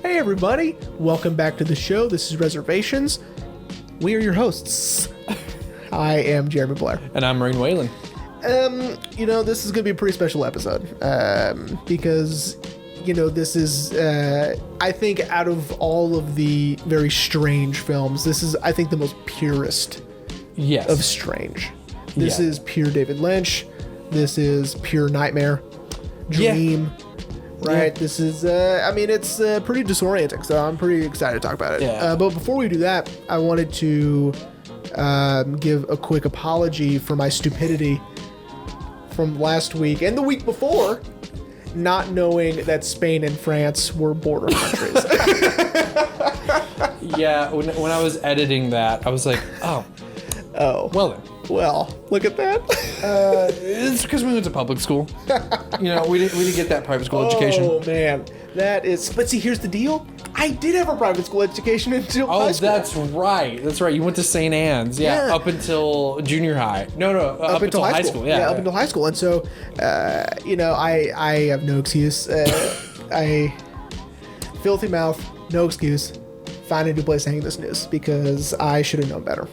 Hey everybody, welcome back to the show. This is Reservations. We are your hosts. I am Jeremy Blair. And I'm Maureen Whalen. This is going to be a pretty special episode because, this is, I think out of all of the very strange films, this is, I think, the most purest of strange. This is pure David Lynch. This is pure nightmare, dream. Yeah. Right. Yeah. This is, it's pretty disorienting, so I'm pretty excited to talk about it. Yeah. But before we do that, I wanted to give a quick apology for my stupidity from last week and the week before, not knowing that Spain and France were border countries. Yeah, when I was editing that, I was like, oh, well then. Well, look at that. It's because we went to public school. We didn't get that private school education. Oh man, that is. But see, here's the deal. I did have a private school education until high school. Oh, that's right. You went to St. Anne's, up until junior high. No, up until high school. Yeah, up until high school. And so, I have no excuse. Filthy mouth, no excuse. Find a new place to hang this news because I should have known better.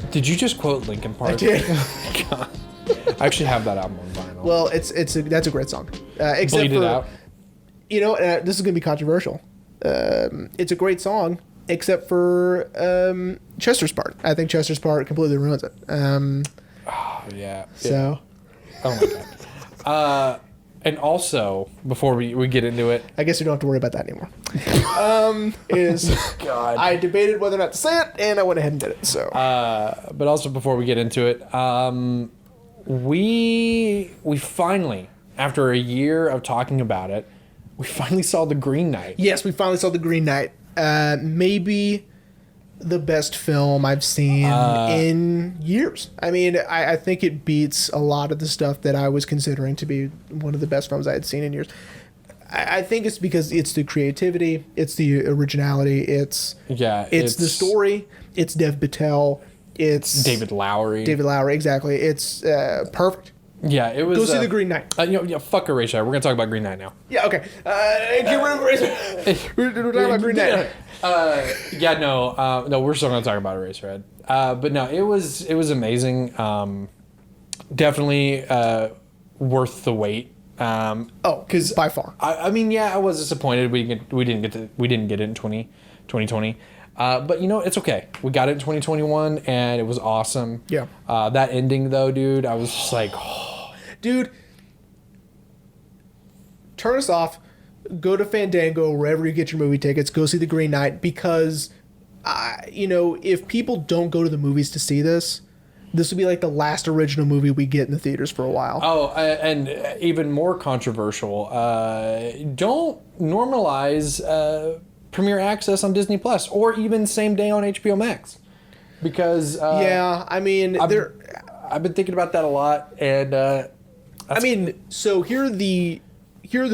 Did you just quote Linkin Park? I did. Oh my God. I actually have that album on vinyl. Well, that's a great song. Except Bleed It Out. This is going to be controversial. It's a great song, except for Chester's part. I think Chester's part completely ruins it. Yeah. So. Oh my God. And also, before we get into it, I guess we don't have to worry about that anymore. God. I debated whether or not to say it, and I went ahead and did it. So. But also before we get into it, we finally, after a year of talking about it, we finally saw The Green Knight. Yes, we finally saw The Green Knight. Maybe the best film I've seen in years. I mean, I think it beats a lot of the stuff that I was considering to be one of the best films I had seen in years. I think it's because it's the creativity, it's the originality, it's the story, it's Dev Patel, it's David Lowery. Exactly. It's perfect. Yeah, it was. Go see The Green Knight. Fuck Eraserhead. We're gonna talk about Green Knight now. Yeah, okay. Get rid of Eraserhead. We're talking about Green Knight. No, we're still gonna talk about Eraserhead. But no, it was amazing. Definitely worth the wait. Because by far. I was disappointed we didn't get it in 2020. But it's okay. We got it in 2021 and it was awesome. Yeah. That ending though, dude, I was just like, dude, turn us off. Go to Fandango, wherever you get your movie tickets. Go see The Green Knight because, if people don't go to the movies to see this would be like the last original movie we get in the theaters for a while. Oh, and even more controversial, don't normalize premiere access on Disney Plus or even same day on HBO Max, because I've been thinking about that a lot, and so here are the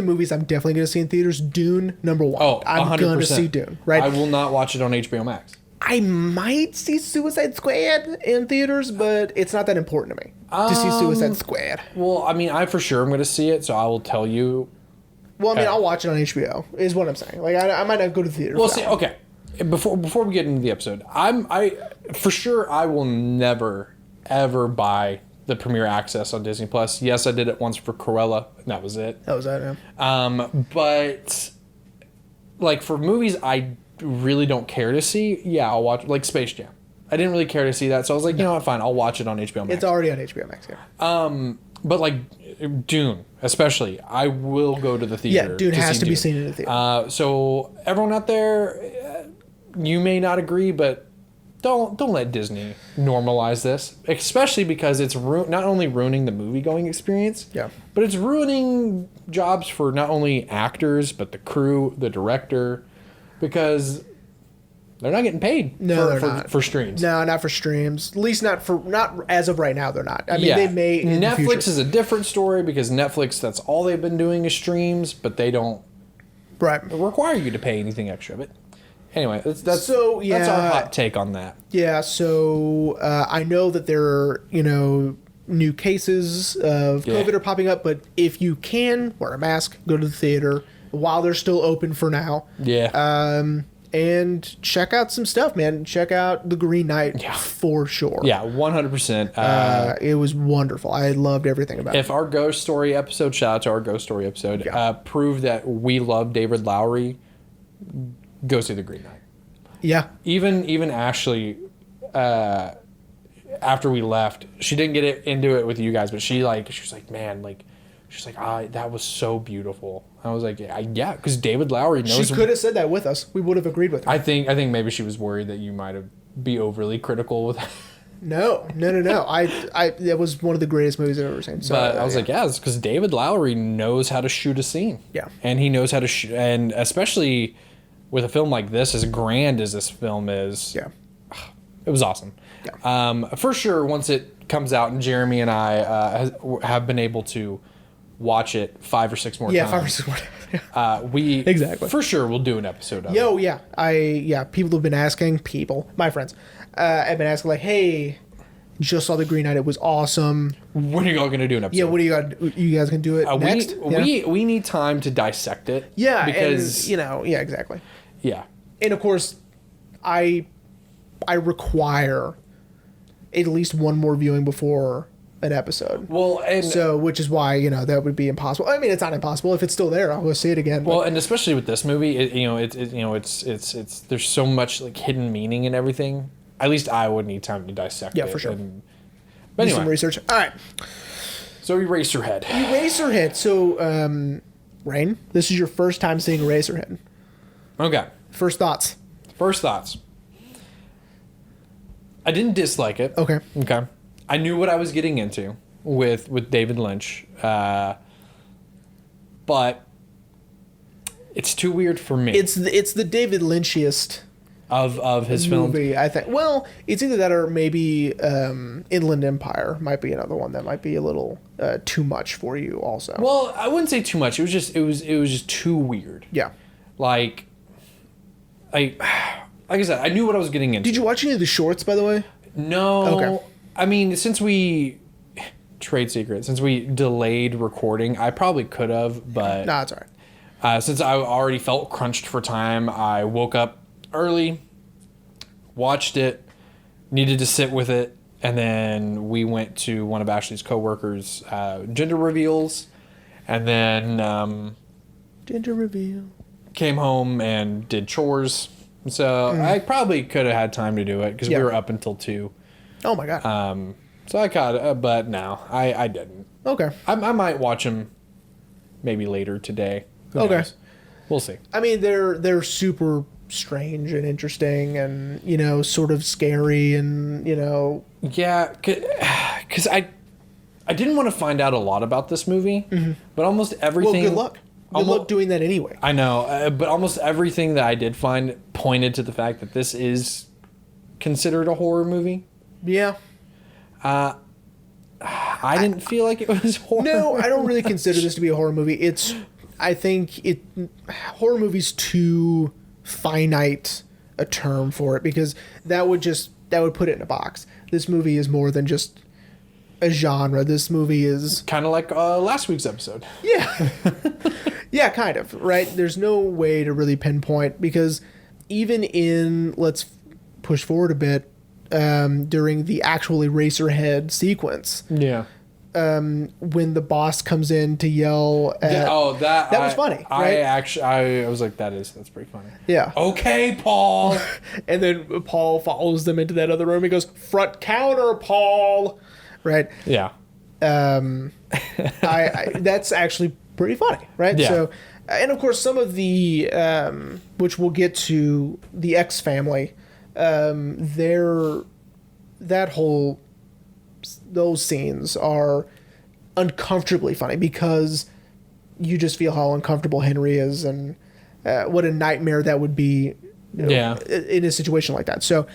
movies I'm definitely going to see in theaters. Dune, number one. Oh, I'm going to see Dune, right? I will not watch it on HBO Max. I might see Suicide Squad in theaters, but it's not that important to me to see Suicide Squad. Well, I for sure am going to see it, so I will tell you. Well, I'll watch it on HBO, is what I'm saying. Like, I might not go to the theater. Well, see, okay. Before we get into the episode, I for sure I will never ever buy the premiere access on Disney Plus. Yes, I did it once for Cruella, and that was it. Yeah. But like for movies I really don't care to see, I'll watch, like Space Jam. I didn't really care to see that, so I was like, you know what, fine, I'll watch it on HBO Max. It's already on HBO Max, yeah. But like Dune, especially, I will go to the theater. Yeah, Dune has to be seen in the theater. So everyone out there, you may not agree, but don't let Disney normalize this, especially because it's not only ruining the movie-going experience, but it's ruining jobs for not only actors, but the crew, the director, because they're not getting paid for streams. No, not for streams. At least not as of right now. They're not. I mean, they may. In Netflix is a different story because Netflix, that's all they've been doing is streams, but they don't require you to pay anything extra. But anyway, that's our hot take on that. Yeah. So I know that there are new cases of COVID are popping up, but if you can wear a mask, go to the theater. while they're still open for now. Yeah. And check out some stuff, man. Check out The Green Knight for sure. Yeah, 100%. It was wonderful. I loved everything about it. If our Ghost Story episode, shout out to our Ghost Story episode, proved that we love David Lowery, go see The Green Knight. Yeah. Even Ashley, after we left, she didn't get into it with you guys, but she was like, man, like, she's like, that was so beautiful. I was like, yeah, because David Lowery knows. She could have said that with us. We would have agreed with her. I think maybe she was worried that you might have be overly critical with. No. That was one of the greatest movies I've ever seen. So, but I was like, yeah, it's because David Lowery knows how to shoot a scene. Yeah, and he knows how to shoot, and especially with a film like this, as grand as this film is, it was awesome. Yeah. For sure, once it comes out, and Jeremy and I have been able to watch it 5 or 6 more times. Yeah, 5 or 6 more times. We exactly for sure will do an episode of it. People have been asking, my friends have been asking, like, hey, just saw The Green Knight, it was awesome. When are you all gonna do an episode? Yeah, what do you guys gonna do it next? We need time to dissect it. Yeah, because and, exactly. Yeah, and of course, I require at least one more viewing before an episode. Well, and so which is why that would be impossible. I mean, it's not impossible. If it's still there, I'll go see it again. Well, and especially with this movie, it's there's so much like hidden meaning and everything. At least I would need time to dissect it. Yeah, for sure. But anyway, do some research. All right. So Eraserhead. Eraserhead. So, Rain, this is your first time seeing Eraserhead. Okay. First thoughts. I didn't dislike it. Okay. I knew what I was getting into with David Lynch, but it's too weird for me. It's the David Lynchiest of his movie, films. I think. Well, it's either that or maybe Inland Empire might be another one that might be a little too much for you also. Well, I wouldn't say too much. It was just too weird. Yeah. Like I said, I knew what I was getting into. Did you watch any of the shorts, by the way? No. Okay. I mean, since we delayed recording, I probably could have, but nah, it's all right. Since I already felt crunched for time, I woke up early, watched it, needed to sit with it, and then we went to one of Ashley's coworkers' gender reveals, and then gender reveal. Came home and did chores. So I probably could have had time to do it because we were up until 2. Oh my god. So I caught it, but no, I didn't. Okay. I might watch them maybe later today. Who knows? We'll see. I mean, they're super strange and interesting and, sort of scary and, Yeah, because I didn't want to find out a lot about this movie, but almost everything... Well, good luck. Good luck doing that anyway. I know, but almost everything that I did find pointed to the fact that this is considered a horror movie. Yeah. I didn't feel like it was horror. No, I don't really consider this to be a horror movie. I think horror movie's too finite a term for it because that would put it in a box. This movie is more than just a genre. This movie is kind of like last week's episode. Yeah. Yeah, kind of, right? There's no way to really pinpoint because even let's push forward a bit, during the actual Eraserhead sequence. Yeah. When the boss comes in to yell at, that was funny, right? I was like, that's pretty funny. Yeah. Okay, Paul. And then Paul follows them into that other room. He goes, front counter, Paul. Right. Yeah. That's actually pretty funny, right? Yeah. So, and of course, some of the which we'll get to, the X family, those scenes are uncomfortably funny because you just feel how uncomfortable Henry is and what a nightmare that would be in a situation like that. So,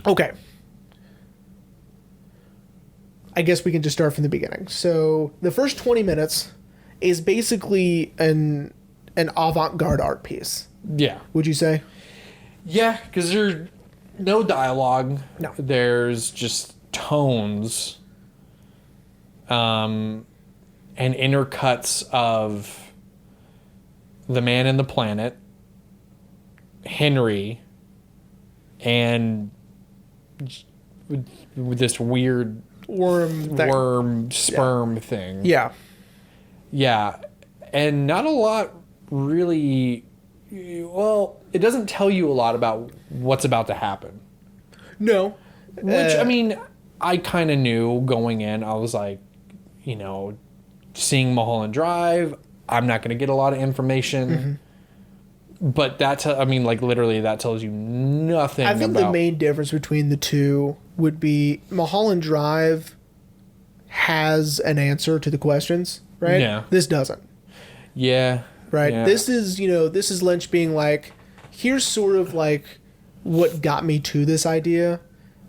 okay. I guess we can just start from the beginning. So the first 20 minutes is basically an avant-garde art piece. Yeah. Would you say? Yeah, because there's no dialogue. No. There's just tones. And intercuts of the man in the planet, Henry, and with this weird worm sperm thing. Yeah. Yeah. And not a lot really. Well, it doesn't tell you a lot about what's about to happen. No. Which, I mean, I kind of knew going in. I was like, seeing Mulholland Drive, I'm not going to get a lot of information. But literally that tells you nothing. I think the main difference between the two would be Mulholland Drive has an answer to the questions, right? Yeah. This doesn't. Yeah. Right? Yeah. This is Lynch being like, here's sort of like what got me to this idea,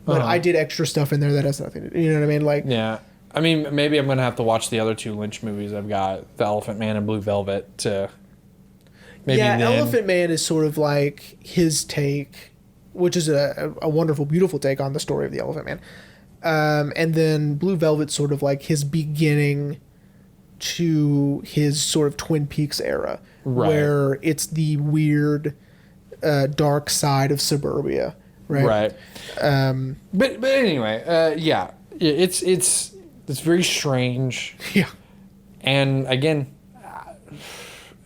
but I did extra stuff in there that has nothing to do. You know what I mean? Like, yeah. I mean, maybe I'm going to have to watch the other two Lynch movies. I've got The Elephant Man and Blue Velvet to maybe Elephant Man is sort of like his take, which is a wonderful, beautiful take on the story of the Elephant Man. And then Blue Velvet's sort of like his beginning to his sort of Twin Peaks era, where it's the weird, dark side of suburbia, right? But anyway, yeah, it's very strange. Yeah. And again,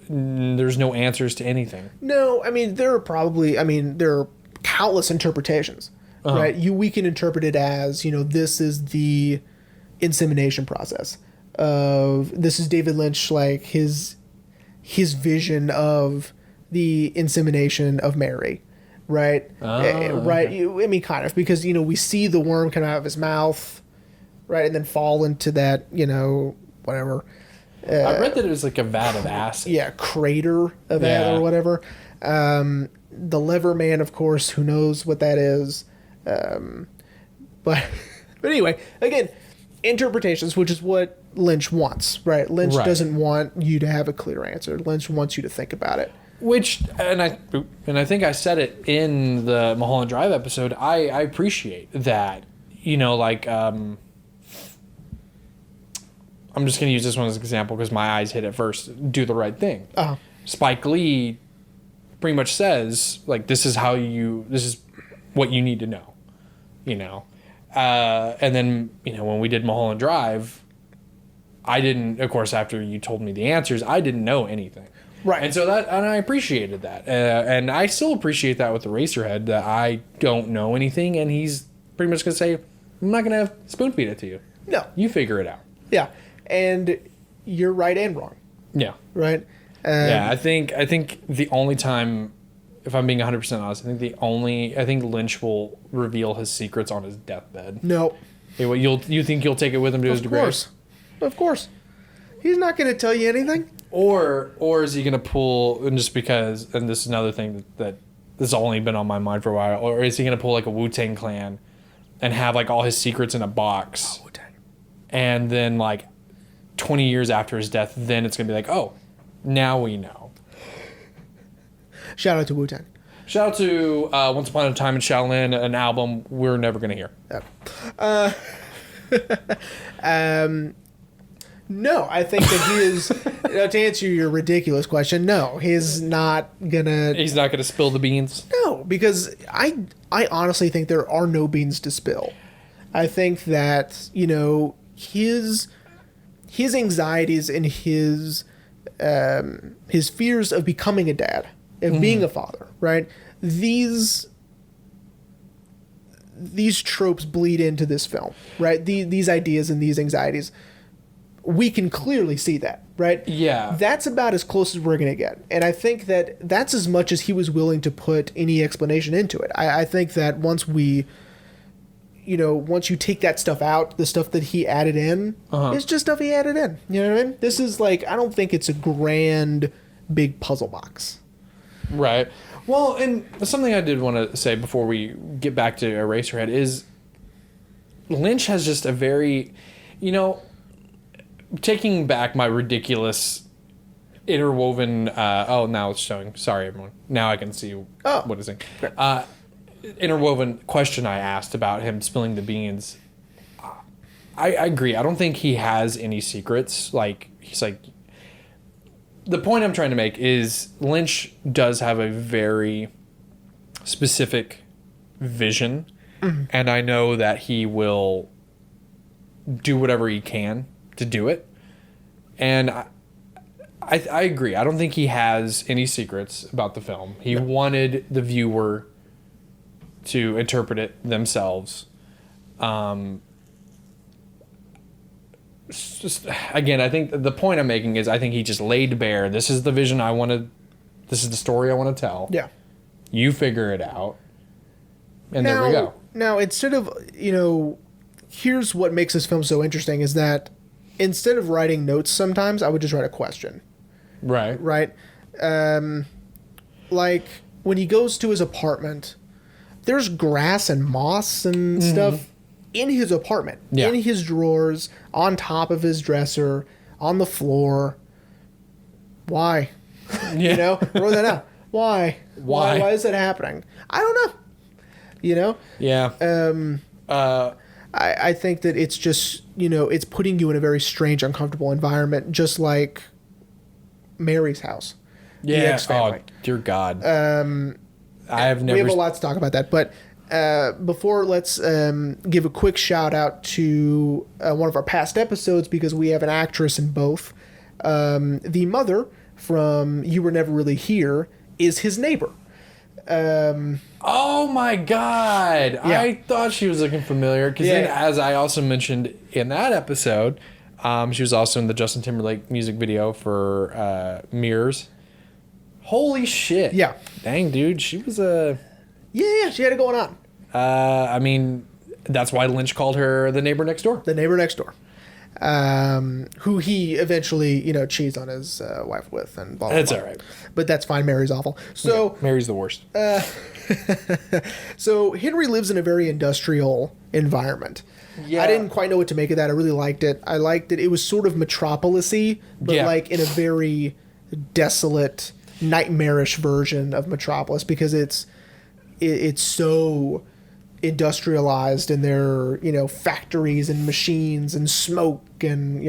there's no answers to anything. No, I mean there are countless interpretations, right? We can interpret it as this is the insemination process. This is David Lynch, like his vision of the insemination of Mary, right? Right. I mean, kind of, because we see the worm come out of his mouth, right, and then fall into that whatever. I read that it was like a vat of acid. Yeah, crater of that or whatever. The liver man, of course, who knows what that is. But anyway, again, interpretations, which is what Lynch wants, right? Lynch doesn't want you to have a clear answer. Lynch wants you to think about it. Which, and I think I said it in the Mulholland Drive episode, I appreciate that. I'm just going to use this one as an example because my eyes hit it first. Do the Right Thing. Spike Lee pretty much says, like, this is what you need to know, and then, when we did Mulholland Drive, I didn't, of course, after you told me the answers, I didn't know anything. Right. And so and I appreciated that. And I still appreciate that with Eraserhead, that I don't know anything, and he's pretty much going to say, I'm not going to spoon feed it to you. No. You figure it out. Yeah. And you're right and wrong. Yeah. Right? Yeah, I think the only time, if I'm being 100% honest, I think Lynch will reveal his secrets on his deathbed. No. Hey, you think you'll take it with him to his grave? Of course. He's not going to tell you anything. Or is he going to pull, and just because, and this is another thing that this has only been on my mind for a while, or is he going to pull like a Wu-Tang Clan and have like all his secrets in a box? Oh, Wu-Tang. And then like 20 years after his death, then it's going to be like, oh, now we know. Shout out to Wu-Tang. Shout out to Once Upon a Time in Shaolin, an album we're never going to hear. No, I think that he is, to answer your ridiculous question, no, he's not going to spill the beans? No, because I honestly think there are no beans to spill. I think that, his anxieties and his fears of becoming a dad, of being a father, right? These tropes bleed into this film, right? These ideas and these anxieties, we can clearly see that, right? Yeah. That's about as close as we're going to get. And I think that that's as much as he was willing to put any explanation into it. I think that once you take that stuff out, the stuff that he added in, it's just stuff he added in. You know what I mean? This is like, I don't think it's a grand, big puzzle box. Right. Well, and something I did want to say before we get back to Eraserhead is Lynch has just a very, taking back my ridiculous interwoven, now it's showing. Sorry, everyone. Now I can see what it's saying. Interwoven question I asked about him spilling the beans. I agree. I don't think he has any secrets. Like, he's like, the point I'm trying to make is Lynch does have a very specific vision, and I know that he will do whatever he can to do it. And I agree. I don't think he has any secrets about the film. He wanted the viewer to interpret it themselves. Just, again, I think the point I'm making is I think he just laid bare, this is the vision I want to, this is the story I want to tell. Yeah. You figure it out. And there we go. Now, instead of, here's what makes this film so interesting is that instead of writing notes sometimes, I would just write a question. Right. Right? Like, when he goes to his apartment, there's grass and moss and stuff in his apartment, in his drawers, on top of his dresser, on the floor. Why? Yeah. Throw that out. Why? Why is that happening? I don't know. Yeah. I think that it's just, it's putting you in a very strange, uncomfortable environment, just like Mary's house. Yeah. The X-Family. Oh, dear God. I have never... We have a lot to talk about that, but before, let's give a quick shout out to one of our past episodes because we have an actress in both. The mother from You Were Never Really Here is his neighbor. Oh my God. Yeah. I thought she was looking familiar because then, as I also mentioned in that episode, she was also in the Justin Timberlake music video for Mirrors. Holy shit. Yeah. Dang, dude. She was a... Yeah, she had it going on. I mean, that's why Lynch called her the neighbor next door. The neighbor next door. Who he eventually, cheats on his wife with and blah, blah, That's blah. all right. But that's fine. Mary's awful. So Mary's the worst. So Henry lives in a very industrial environment. Yeah. I didn't quite know what to make of that. I really liked it. I liked it. It was sort of Metropolis-y, but like in a very desolate, nightmarish version of Metropolis because it's so industrialized in their factories and machines and smoke and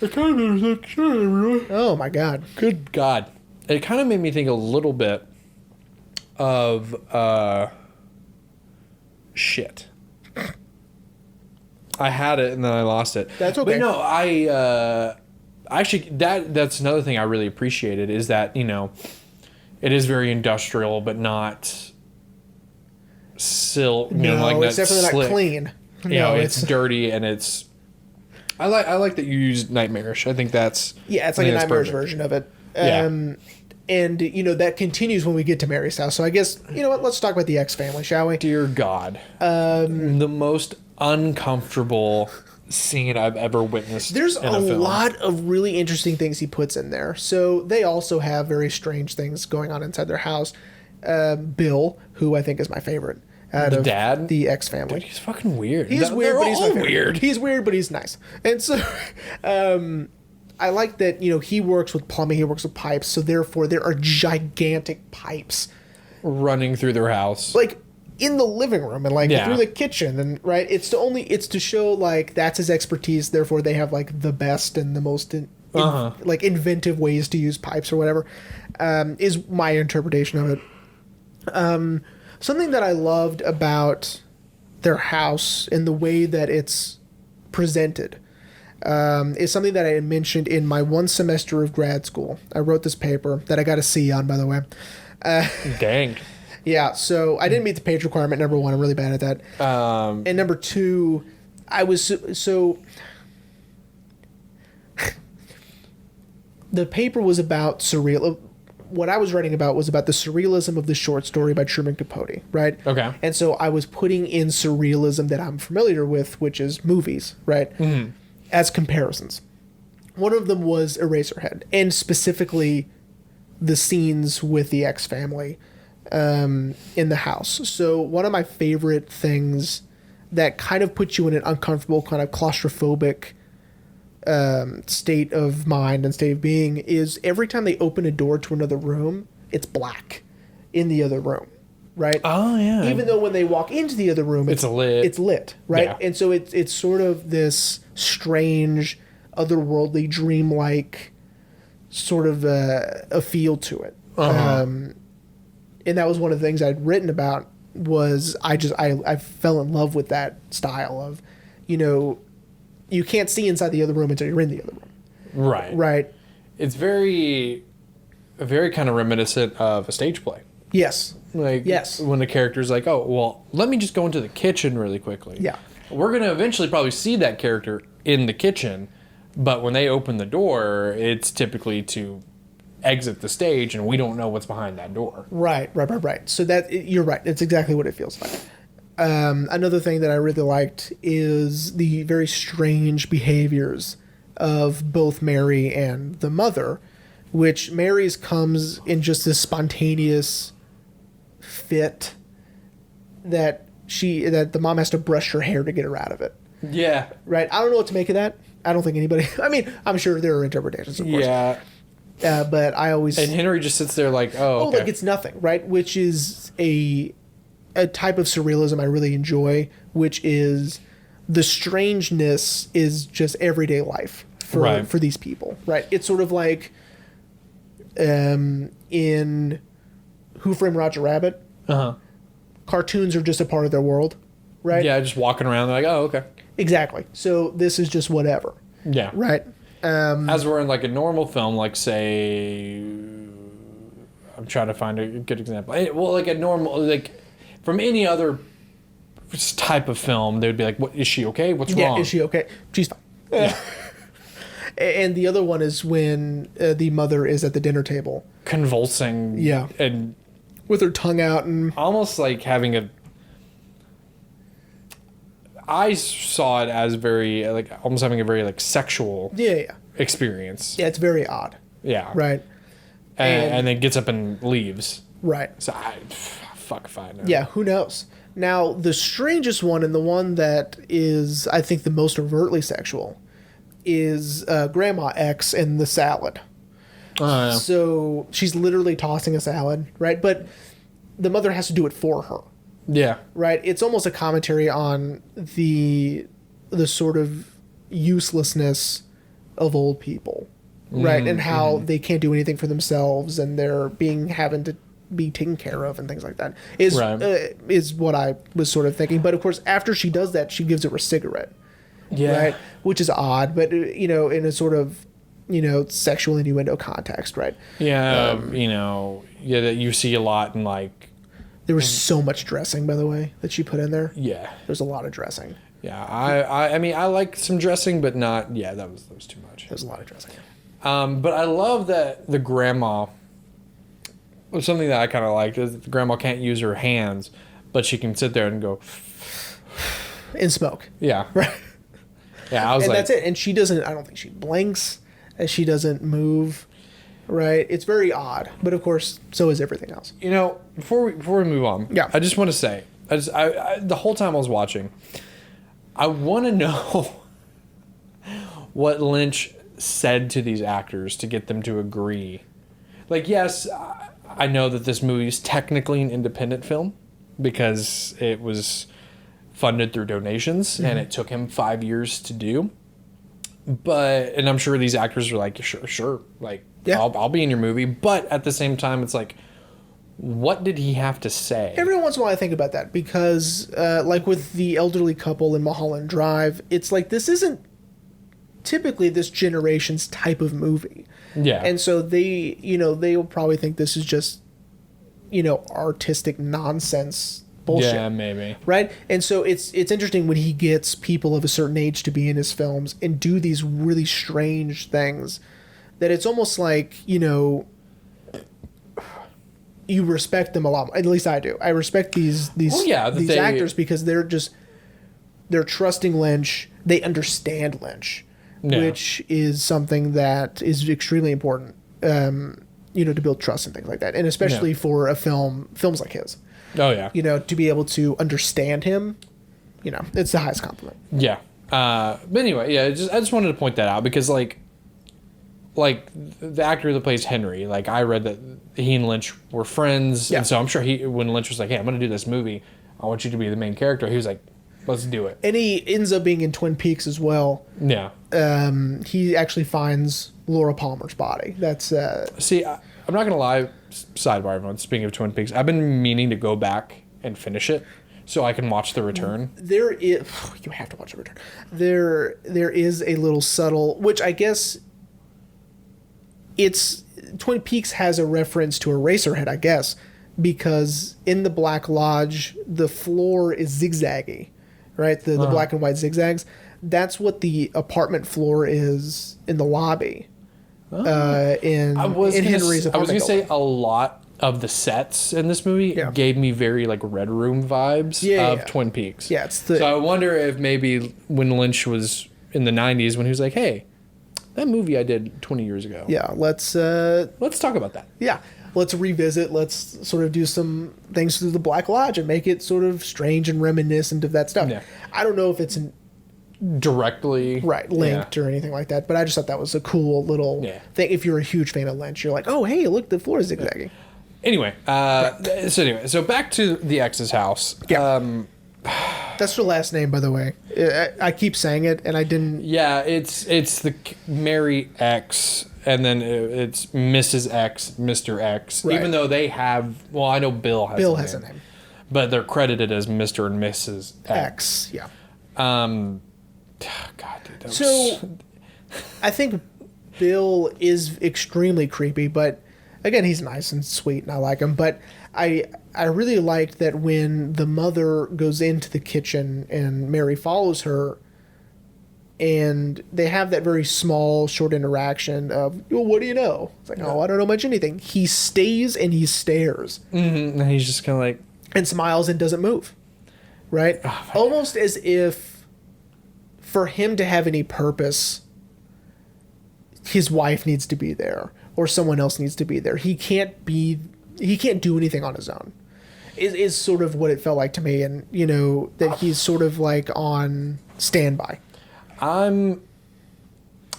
It kind of like, sure, oh my God, good God, it kind of made me think a little bit of shit. I had it and then I lost it. That's okay. But no, I actually that's another thing I really appreciated is that it is very industrial but not silk. No, it's definitely not clean. It's dirty and it's. I like that you used nightmarish. I think that's it's like a nightmarish version of it. And that continues when we get to Mary's house. So I guess what? Let's talk about the X-Family, shall we? Dear God, the most uncomfortable scene I've ever witnessed. There's a lot of really interesting things he puts in there. So they also have very strange things going on inside their house. Bill, who I think is my favorite. The dad? The X-Family. Dude, he's fucking weird. He's weird, but he's my favorite. Weird. He's weird, but he's nice. And so I like that, he works with plumbing, he works with pipes, so therefore there are gigantic pipes running through their house. Like in the living room and through the kitchen and right? It's to show that's his expertise, therefore they have the best and the most inventive ways to use pipes or whatever. Is my interpretation of it. Something that I loved about their house and the way that it's presented is something that I had mentioned in my one semester of grad school. I wrote this paper that I got a C on, by the way. Dang. Yeah, so I didn't meet the page requirement, number one. I'm really bad at that. And number two, I was so the paper was about surreal. What I was writing about was about the surrealism of the short story by Truman Capote, right? Okay. And so I was putting in surrealism that I'm familiar with, which is movies, right? Mm-hmm. As comparisons. One of them was Eraserhead, and specifically the scenes with the X-Family in the house. So one of my favorite things that kind of puts you in an uncomfortable, kind of claustrophobic state of mind and state of being is every time they open a door to another room, it's black in the other room, right? Oh, yeah. Even though when they walk into the other room, it's lit, right? Yeah. And so it's sort of this strange, otherworldly, dreamlike sort of a feel to it. Uh-huh. And that was one of the things I'd written about was I fell in love with that style of, you can't see inside the other room until you're in the other room. Right. Right. It's very kind of reminiscent of a stage play. Yes. Like, yes. When the character's like, oh, well, let me just go into the kitchen really quickly. Yeah. We're going to eventually probably see that character in the kitchen, but when they open the door, it's typically to exit the stage, and we don't know what's behind that door. Right. So you're right. It's exactly what it feels like. Another thing that I really liked is the very strange behaviors of both Mary and the mother, which Mary's comes in just this spontaneous fit that the mom has to brush her hair to get her out of it. Yeah. Right. I don't know what to make of that. I don't think anybody. I mean, I'm sure there are interpretations, of course. Yeah. But I always. And Henry just sits there like, oh, okay. Like it's nothing, right? Which is a type of surrealism I really enjoy, which is the strangeness is just everyday life for these people, right? It's sort of like in Who Framed Roger Rabbit. Uh-huh. Cartoons are just a part of their world, right? Yeah, just walking around, they're like, oh, okay. Exactly. So this is just whatever. Yeah. Right. As we're in like a normal film, like say, I'm trying to find a good example. Well, like a normal, like from any other type of film, they would be like, "What is she okay? What's wrong? Yeah, is she okay? She's fine." Yeah. And the other one is when the mother is at the dinner table, convulsing. Yeah. And with her tongue out and almost like having a. I saw it as very like almost having a very like sexual experience. Yeah, it's very odd. Yeah. Right. And then gets up and leaves. Right. So fuck if I know. Yeah, who knows? Now, the strangest one and the one that is, I think, the most overtly sexual is Grandma X and the salad. Yeah. So she's literally tossing a salad, right? But the mother has to do it for her. Yeah. Right? It's almost a commentary on the sort of uselessness of old people, right? And how they can't do anything for themselves and they're having to be taken care of and things like that is what I was sort of thinking. But of course, after she does that, she gives her a cigarette. Yeah. Right? Which is odd, but in a sort of sexual innuendo context, right? Yeah. That you see a lot in like. There was so much dressing, by the way, that she put in there. Yeah. There's a lot of dressing. Yeah. I mean, I like some dressing, but not. Yeah, that was too much. There's a lot of dressing. But I love that the grandma. Something that I kind of liked is the grandma can't use her hands, but she can sit there and go. And smoke. Yeah. Right. Yeah, I was and like. That's it. And she doesn't. I don't think she blinks. As she doesn't move. Right. It's very odd, but of course, so is everything else. Before we move on, yeah, I just want to say, the whole time I was watching, I want to know what Lynch said to these actors to get them to agree. Like, yes, I know that this movie is technically an independent film because it was funded through donations and it took him 5 years to do. And I'm sure these actors are like, sure, like, yeah. I'll be in your movie. But at the same time, it's like, what did he have to say? Every once in a while I think about that because, like with the elderly couple in Mulholland Drive, it's like this isn't typically this generation's type of movie. Yeah. And so they'll probably think this is just, artistic nonsense bullshit. Yeah, maybe. Right? And so it's interesting when he gets people of a certain age to be in his films and do these really strange things that it's almost like, you respect them a lot. At least I do. I respect these actors because they're trusting Lynch. They understand Lynch, which is something that is extremely important, to build trust and things like that. And especially for films like his. Oh, yeah. To be able to understand him, it's the highest compliment. Yeah. But anyway, yeah, I just wanted to point that out because, like the actor that plays Henry, like, I read that he and Lynch were friends. Yeah. And so I'm sure when Lynch was like, hey, I'm going to do this movie, I want you to be the main character, he was like, let's do it. And he ends up being in Twin Peaks as well. Yeah. He actually finds Laura Palmer's body. That's See, I'm not gonna lie. Sidebar, everyone. Speaking of Twin Peaks, I've been meaning to go back and finish it so I can watch The Return. There is you have to watch The Return. There is a little subtle, which I guess it's Twin Peaks has a reference to Eraserhead, I guess, because in the Black Lodge the floor is zigzaggy, right? The black and white zigzags. That's what the apartment floor is in the lobby. In Henry's apartment. I was gonna say a lot of the sets in this movie gave me very like Red Room vibes of Twin Peaks. Yeah, so I wonder if maybe when Lynch was in the 90s, when he was like, hey, that movie I did 20 years ago. Yeah, let's talk about that. Yeah, let's revisit. Let's sort of do some things through the Black Lodge and make it sort of strange and reminiscent of that stuff. Yeah. I don't know if it's directly linked or anything like that, but I just thought that was a cool little thing. If you're a huge fan of Lynch, you're like, oh hey, look, the floor is zigzagging. Anyway, so back to the ex's house. That's her last name, by the way. I keep saying it, and I didn't. Yeah, it's the Mary X, and then it's Mrs. X, Mr. X. Right. Even though they have, well, I know Bill has a name, but they're credited as Mr. and Mrs. X. Yeah. God, dude. I think Bill is extremely creepy, but again, he's nice and sweet, and I like him. But I really liked that when the mother goes into the kitchen and Mary follows her, and they have that very small, short interaction of, well, what do you know? It's like, oh, I don't know much anything. He stays and he stares. Mm-hmm. And he's just kind of like... And smiles and doesn't move. Right? Oh, almost as if for him to have any purpose, his wife needs to be there or someone else needs to be there. He can't do anything on his own. Is sort of what it felt like to me, and that he's sort of like on standby. I'm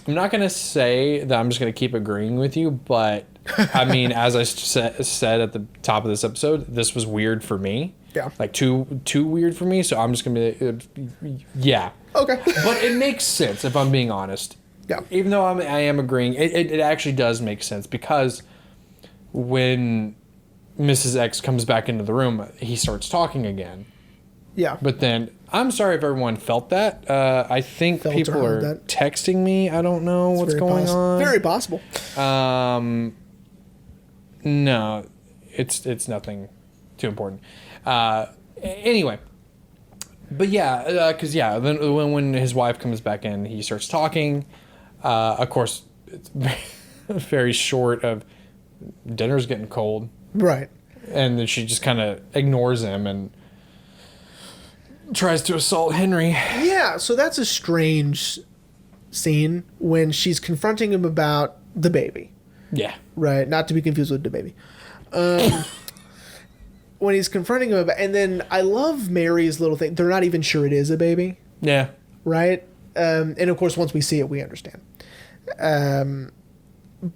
not gonna say that I'm just gonna keep agreeing with you, but I mean, as I said at the top of this episode, this was weird for me. Yeah, like too weird for me. So I'm just gonna be yeah. Okay, but it makes sense if I'm being honest. Yeah, even though I am agreeing, it actually does make sense, because when Mrs. X comes back into the room, he starts talking again. Yeah. But then, I'm sorry if everyone felt that. I think people are texting me. I don't know what's going on. Very possible. No, it's nothing too important. Anyway. But yeah, because then when his wife comes back in, he starts talking. Of course, it's very short of dinner's getting cold. Right. And then she just kind of ignores him and tries to assault Henry. Yeah, so that's a strange scene when she's confronting him about the baby. Yeah. Right, not to be confused with the baby. When he's confronting him about... And then I love Mary's little thing. They're not even sure it is a baby. Yeah. Right? And of course, once we see it, we understand.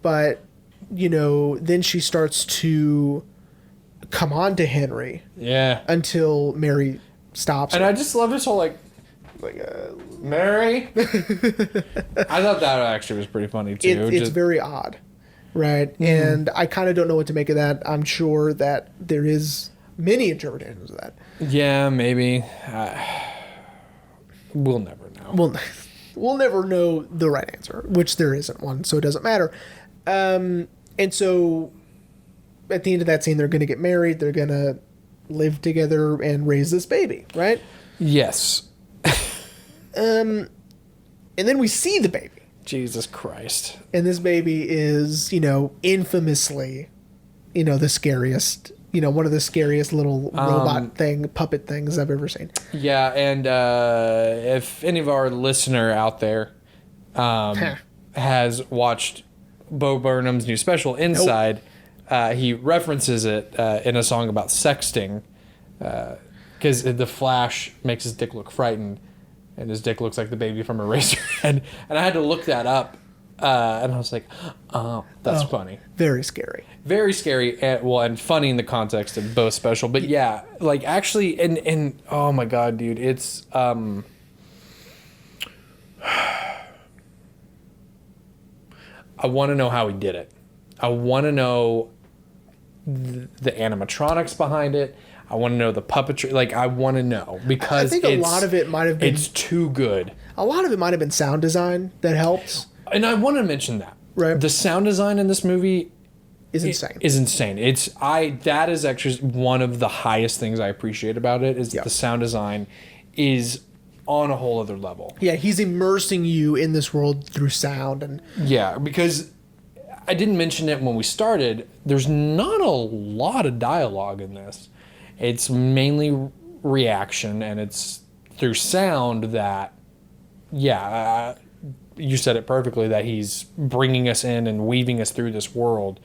But... then she starts to come on to Henry. Yeah. Until Mary stops her. And I just love this whole Mary. I thought that actually was pretty funny too. It's very odd, right? Mm-hmm. And I kind of don't know what to make of that. I'm sure that there is many interpretations of that. Yeah, maybe. We'll never know. We'll never know the right answer, which there isn't one, so it doesn't matter. And so at the end of that scene, they're going to get married. They're going to live together and raise this baby, right? Yes. And then we see the baby. Jesus Christ. And this baby is, infamously, the scariest, one of the scariest little robot puppet things I've ever seen. Yeah. And if any of our listener out there has watched Bo Burnham's new special, Inside, he references it in a song about sexting, because the Flash makes his dick look frightened, and his dick looks like the baby from Eraserhead. And I had to look that up And I was like, oh, that's funny. Very scary. Very scary, and funny in the context of both special. But yeah, like actually, and oh my god, dude, it's I want to know how he did it. I want to know the animatronics behind it. I want to know the puppetry. Like, I want to know, because I think a lot of it might have been... It's too good. A lot of it might have been sound design that helps. And I want to mention that. Right. The sound design in this movie is insane. Is insane. That is actually one of the highest things I appreciate about it, is that the sound design is on a whole other level. Yeah, he's immersing you in this world through sound. And yeah, because I didn't mention it when we started, there's not a lot of dialogue in this. It's mainly reaction, and it's through sound that, you said it perfectly, that he's bringing us in and weaving us through this world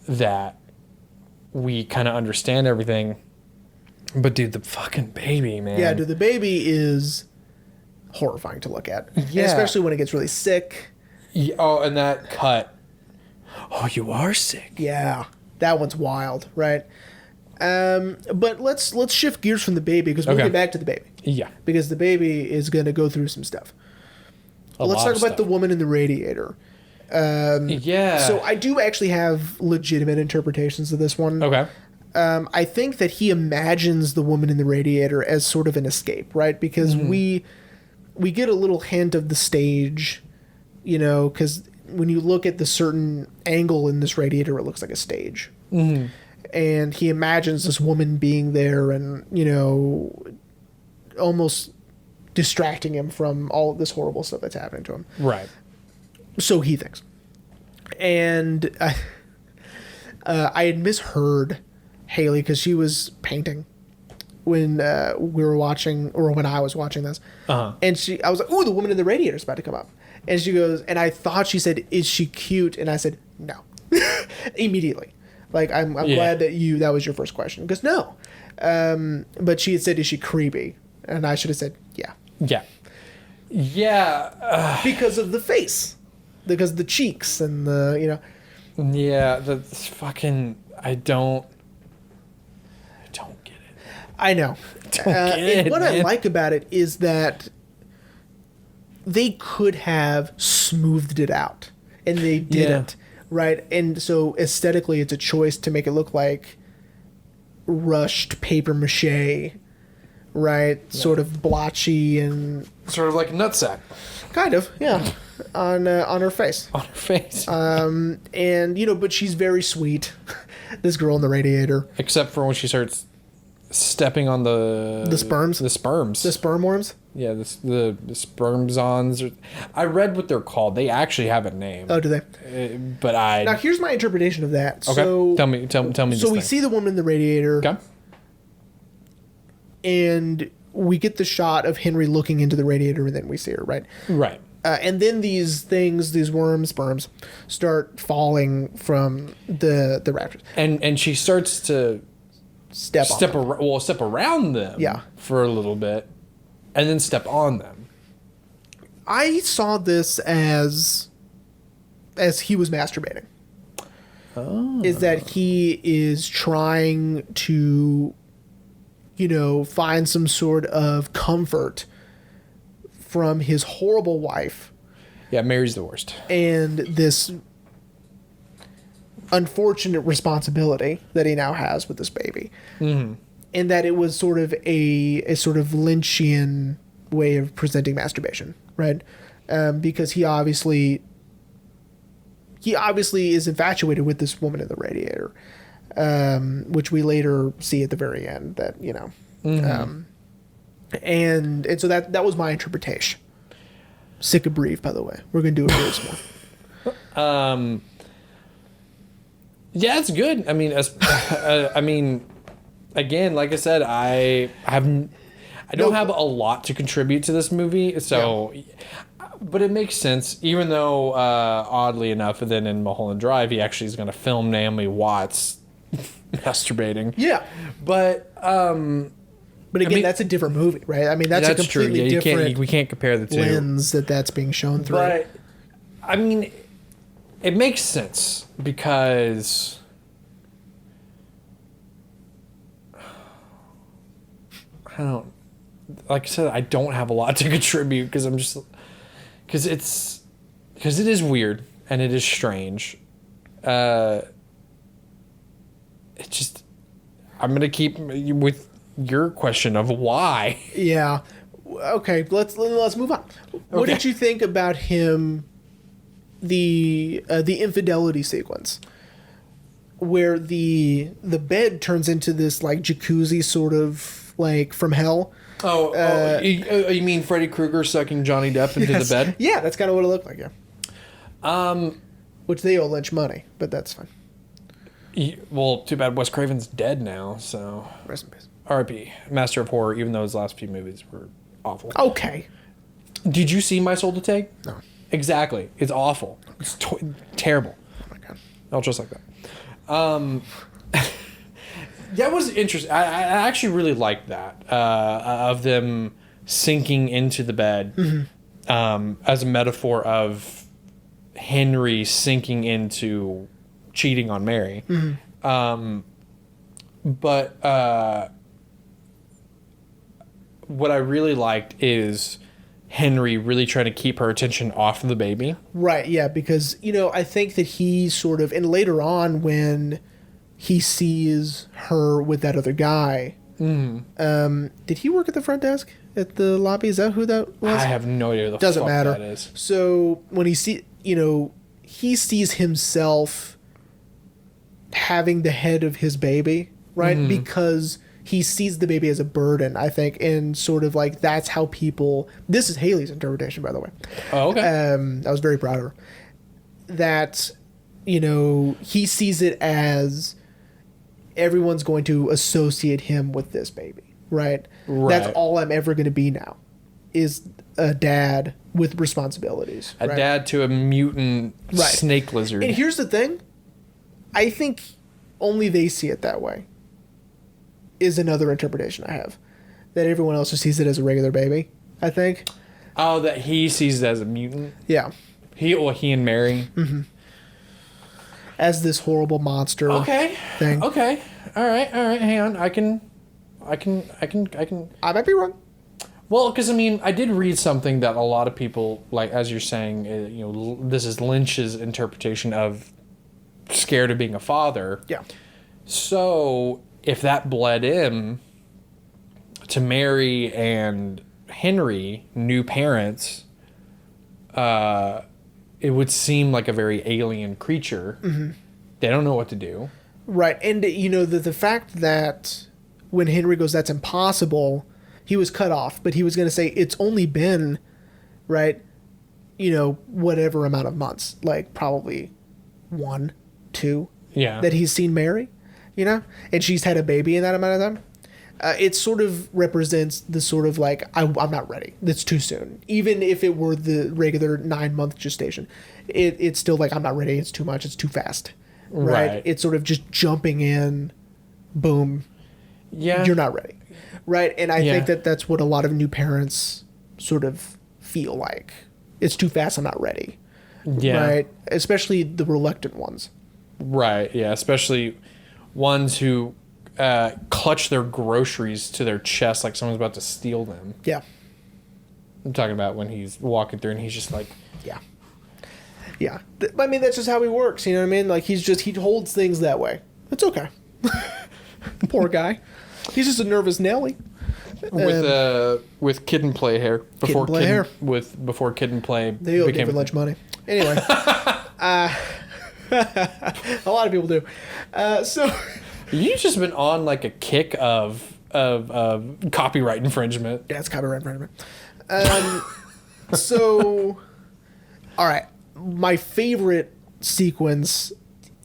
that we kind of understand everything. But dude, the fucking baby, man. Yeah, dude, the baby is horrifying to look at. Yeah. Especially when it gets really sick. Yeah, oh, and that cut. Oh, you are sick. Yeah, that one's wild, right? But let's shift gears from the baby, because we'll get back to the baby. Yeah. Because the baby is going to go through some stuff. Let's talk about the woman in the radiator. So I do actually have legitimate interpretations of this one. Okay. I think that he imagines the woman in the radiator as sort of an escape, right? Because we get a little hint of the stage, because when you look at the certain angle in this radiator, it looks like a stage. Mm-hmm. And he imagines this woman being there and, almost distracting him from all of this horrible stuff that's happening to him. Right. So he thinks. And I had misheard Haley, because she was painting when we were watching, or when I was watching this. Uh-huh. And I was like, ooh, the woman in the radiator is about to come up. And she goes, and I thought she said, is she cute? And I said, no. Immediately. Like, I'm glad that was your first question. Because no. But she had said, is she creepy? And I should have said, yeah. Yeah. Yeah. Because of the face. Because of the cheeks and the, Yeah, the fucking... I don't get it. I know. Don't get it, and what man. I like about it is that they could have smoothed it out. And they didn't. Right? And so aesthetically, it's a choice to make it look like rushed paper mache, right? Yeah. Sort of blotchy and... Sort of like a nutsack. Kind of, yeah. on her face. On her face. And, but she's very sweet. This girl in the radiator. Except for when she starts stepping on the sperms? The sperms. The sperm worms? Yeah, the spermzons. I read what they're called. They actually have a name. Oh, do they? But Now, here's my interpretation of that. Okay. So, tell me this So we thing. see the woman in the radiator. Okay. And we get the shot of Henry looking into the radiator, and then we see her, right? Right. And then these worms, sperms, start falling from the rafters. And she starts to step around them. Yeah. For a little bit, and then step on them. I saw this as he was masturbating. Oh. Is that he is trying to, find some sort of comfort from his horrible wife. Yeah, Mary's the worst. And this unfortunate responsibility that he now has with this baby. Mm-hmm. And that it was sort of a sort of Lynchian way of presenting masturbation, right? Because he obviously is infatuated with this woman in the radiator, which we later see at the very end that, Mm-hmm. And so that was my interpretation. Sick of brief, by the way. We're going to do it really small. Yeah, it's good. I mean, again, like I said, I don't have a lot to contribute to this movie, so, but it makes sense. Even though, oddly enough, then in Mulholland Drive, he actually is going to film Naomi Watts masturbating. Yeah, but again, that's a different movie, right? I mean, that's a completely true. Yeah, different. We can't compare the two. Lens that's being shown through. But I mean, it makes sense because I don't, like I said, I don't have a lot to contribute because it is weird and it is strange. I'm gonna keep with your question of why. Yeah. Okay, let's move on. What did you think about him? The infidelity sequence, where the bed turns into this like jacuzzi sort of like from hell. You mean Freddy Krueger sucking Johnny Depp into the bed? Yeah, that's kind of what it looked like. Yeah. Which they owe Lynch money, but that's fine. Well, too bad Wes Craven's dead now, so Rest in peace. R.I.P. Master of Horror, even though his last few movies were awful. Okay. Did you see My Soul to Take? No. Exactly. It's awful. It's terrible. Oh my god. I'll just like that. That was interesting. I actually really liked that of them sinking into the bed as a metaphor of Henry sinking into cheating on Mary. But what I really liked is Henry really trying to keep her attention off of the baby. Right, yeah, because, I think that he sort of, and later on when he sees her with that other guy, did he work at the front desk at the lobby? Is that who that was? I have no idea who the Doesn't fuck matter. that is. So when he he sees himself having the head of his baby, right? Because he sees the baby as a burden, I think, and sort of like that's how people. This is Haley's interpretation, by the way. Oh, okay. I was very proud of her. That, he sees it as everyone's going to associate him with this baby, right? That's all I'm ever going to be now, is a dad with responsibilities. A dad to a mutant snake lizard. And here's the thing. I think only they see it that way. Is another interpretation I have. That everyone else just sees it as a regular baby, I think. Oh, that he sees it as a mutant? Yeah. He and Mary? Mm-hmm. As this horrible monster thing. Okay. All right. Hang on. I might be wrong. Well, because, I did read something that a lot of people, like, as you're saying, this is Lynch's interpretation of scared of being a father. Yeah. So, if that bled in to Mary and Henry, new parents, it would seem like a very alien creature. Mm-hmm. They don't know what to do. Right. And, the fact that when Henry goes, that's impossible, he was cut off, but he was going to say it's only been, right, whatever amount of months, like probably 1, 2, that he's seen Mary, and she's had a baby in that amount of time. It sort of represents the sort of like, I'm not ready. That's too soon. Even if it were the regular 9-month gestation, it's still like, I'm not ready. It's too much. It's too fast. Right? It's sort of just jumping in, boom. Yeah. You're not ready. Right? And I think that that's what a lot of new parents sort of feel like. It's too fast. I'm not ready. Yeah. Right? Especially the reluctant ones. Right. Yeah. Especially ones who clutch their groceries to their chest like someone's about to steal them. Yeah. I'm talking about when he's walking through and he's just like... Yeah. Yeah. That's just how he works. You know what I mean? Like, he holds things that way. It's okay. Poor guy. He's just a nervous Nelly. With Kid and Play hair. Before Kid and Play they owe David Lynch money. Anyway. A lot of people do. So... You've just been on like a kick of copyright infringement. Yeah, it's copyright infringement. So, all right. My favorite sequence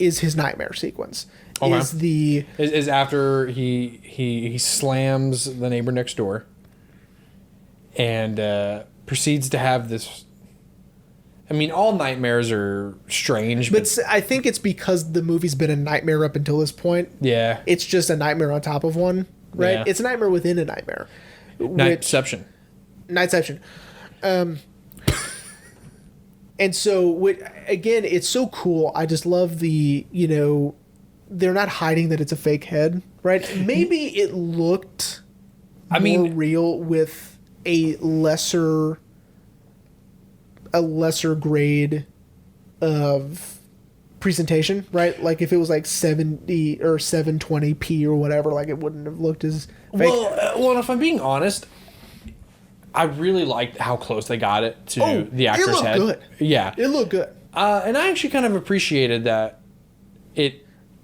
is his nightmare sequence. Okay. Is after he slams the neighbor next door and proceeds to have this... all nightmares are strange. But I think it's because the movie's been a nightmare up until this point. Yeah. It's just a nightmare on top of one, right? Yeah. It's a nightmare within a nightmare. Nightception. Nightception. And so, again, it's so cool. I just love the, they're not hiding that it's a fake head, right? Maybe it looked more real with a lesser grade of presentation, right? Like if it was like 70 or 720p or whatever, like it wouldn't have looked as fake. Well, if I'm being honest, I really liked how close they got it to the actor's head. It looked good. Yeah. It looked good. And I actually kind of appreciated that it's